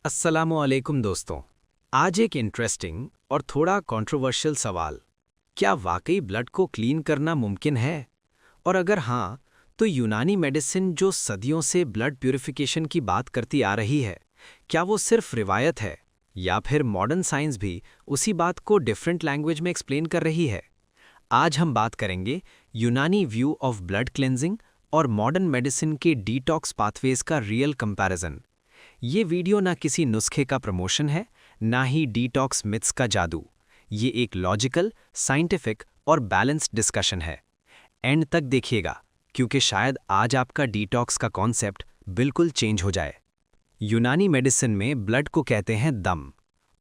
अस्सलामुअलैकुम दोस्तों। आज एक इंटरेस्टिंग और थोड़ा कंट्रोवर्शियल सवाल। क्या वाकई ब्लड को क्लीन करना मुमकिन है? और अगर हाँ, तो यूनानी मेडिसिन जो सदियों से ब्लड प्यूरिफिकेशन की बात करती आ रही है, क्या वो सिर्फ रिवायत है या फिर मॉडर्न साइंस भी उसी बात को डिफरेंट लैंग्वेज में एक्सप्लेन कर रही है? आज हम बात करेंगे यूनानी व्यू ऑफ ब्लड क्लेंजिंग और मॉडर्न मेडिसिन के डिटॉक्स पाथवेज का रियल कंपैरिजन। ये वीडियो ना किसी नुस्खे का प्रमोशन है, ना ही डिटॉक्स मिथ्स का जादू। ये एक लॉजिकल, साइंटिफिक और बैलेंस्ड डिस्कशन है। एंड तक देखिएगा, क्योंकि शायद आज आपका डिटॉक्स का कॉन्सेप्ट बिल्कुल चेंज हो जाए। यूनानी मेडिसिन में ब्लड को कहते हैं दम,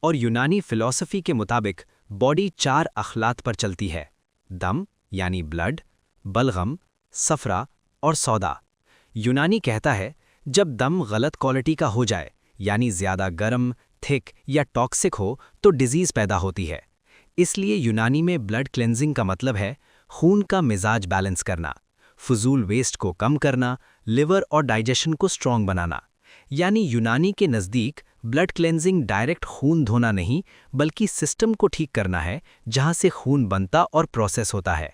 और यूनानी फिलॉसफी के मुताबिक बॉडी 4 अखलात पर चलती है। दम यानी ब्लड, बलगम, सफरा और सौदा। यूनानी कहता है जब दम गलत क्वालिटी का हो जाए, यानी ज़्यादा गर्म, थिक या टॉक्सिक हो, तो डिजीज़ पैदा होती है। इसलिए यूनानी में ब्लड क्लेंजिंग का मतलब है खून का मिजाज बैलेंस करना, फजूल वेस्ट को कम करना, लिवर और डाइजेशन को स्ट्रॉन्ग बनाना। यानी यूनानी के नज़दीक ब्लड क्लेंजिंग डायरेक्ट खून धोना नहीं, बल्कि सिस्टम को ठीक करना है जहाँ से खून बनता और प्रोसेस होता है।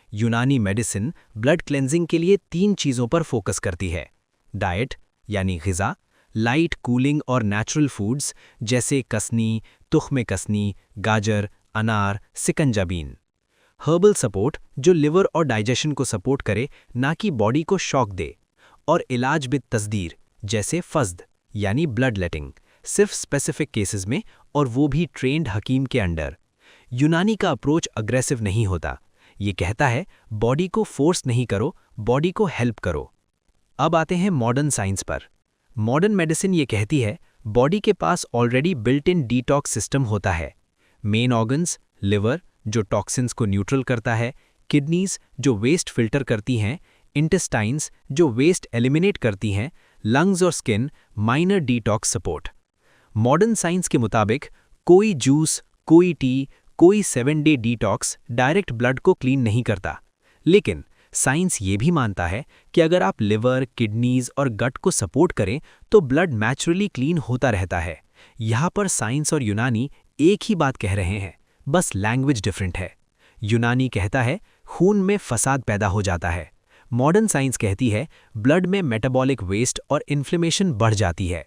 यूनानी मेडिसिन ब्लड क्लेंजिंग के लिए 3 चीज़ों पर फोकस करती है: डाइट यानी ग़िज़ा, लाइट कूलिंग और नेचुरल फूड्स जैसे कसनी, तुख्मे कसनी, गाजर, अनार, सिकंजाबीन। हर्बल सपोर्ट जो लिवर और डाइजेशन को सपोर्ट करे, ना कि बॉडी को शॉक दे। और इलाज बिद तस्दीर जैसे फज्द यानी ब्लड लेटिंग, सिर्फ स्पेसिफिक केसेस में, और वो भी ट्रेंड हकीम के अंडर। यूनानी का अप्रोच अग्रेसिव नहीं होता। ये कहता है बॉडी को फोर्स नहीं करो, बॉडी को हेल्प करो। अब आते हैं मॉडर्न साइंस पर। मॉडर्न मेडिसिन ये कहती है बॉडी के पास already built in detox system होता है। मेन ऑर्गन्स, लिवर जो टॉक्सिन्स को न्यूट्रल करता है, किडनीज जो वेस्ट फिल्टर करती हैं, इंटेस्टाइन्स जो वेस्ट एलिमिनेट करती हैं, लंग्स और skin minor detox support. Modern science के मुताबिक कोई जूस, कोई टी, कोई 7 डे डिटॉक्स डायरेक्ट ब्लड को क्लीन नहीं करता। लेकिन साइंस ये भी मानता है कि अगर आप लिवर, किडनीज और गट को सपोर्ट करें तो ब्लड नेचुरली क्लीन होता रहता है। यहाँ पर साइंस और यूनानी एक ही बात कह रहे हैं, बस लैंग्वेज डिफरेंट है। यूनानी कहता है खून में फसाद पैदा हो जाता है। मॉडर्न साइंस कहती है ब्लड में मेटाबॉलिक वेस्ट और इन्फ्लेमेशन बढ़ जाती है।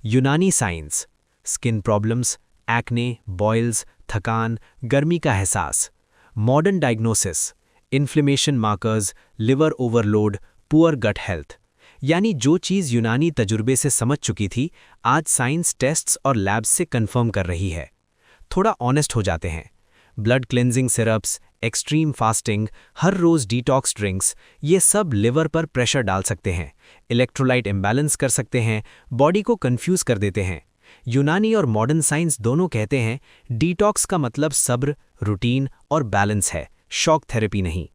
Unani science: skin problems, acne, boils, थकान, गर्मी का एहसास। Modern diagnosis: inflammation markers, liver overload, poor gut health. यानी जो चीज़ यूनानी तजुर्बे से समझ चुकी थी, आज साइंस टेस्ट्स और लैब्स से कंफर्म कर रही है। थोड़ा ऑनेस्ट हो जाते हैं। Blood cleansing syrups, extreme fasting, हर रोज़ डिटॉक्स ड्रिंक्स, ये सब लिवर पर प्रेशर डाल सकते हैं, इलेक्ट्रोलाइट इम्बैलेंस कर सकते हैं, बॉडी को कंफ्यूज कर देते हैं। यूनानी और मॉडर्न साइंस दोनों कहते हैं डिटॉक्स का मतलब सब्र, रूटीन और बैलेंस है, शॉक थेरेपी नहीं।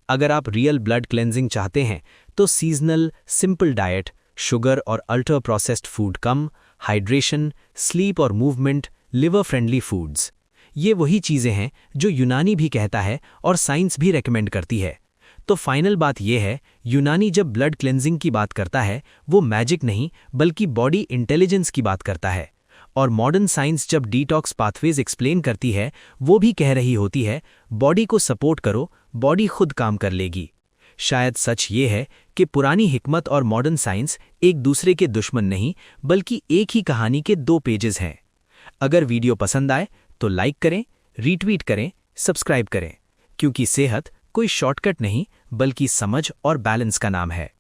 अगर आप रियल ब्लड क्लेंजिंग चाहते हैं तो सीजनल, सिंपल डाइट, शुगर और अल्ट्रा प्रोसेस्ड फूड कम, हाइड्रेशन, स्लीप और मूवमेंट, लिवर फ्रेंडली फूड्स, ये वही चीज़ें हैं जो यूनानी भी कहता है और साइंस भी रेकमेंड करती है। तो फाइनल बात यह है, यूनानी जब ब्लड क्लेंजिंग की बात करता है वो मैजिक नहीं, बल्कि बॉडी इंटेलिजेंस की बात करता है। और मॉडर्न साइंस जब डिटॉक्स पाथवेज एक्सप्लेन करती है, वो भी कह रही होती है बॉडी को सपोर्ट करो, बॉडी खुद काम कर लेगी। शायद सच ये है कि पुरानी हिकमत और मॉडर्न साइंस एक दूसरे के दुश्मन नहीं, बल्कि एक ही कहानी के 2 पेजेस हैं। अगर वीडियो पसंद आए तो लाइक करें, रीट्वीट करें, सब्सक्राइब करें, क्योंकि सेहत कोई शॉर्टकट नहीं, बल्कि समझ और बैलेंस का नाम है।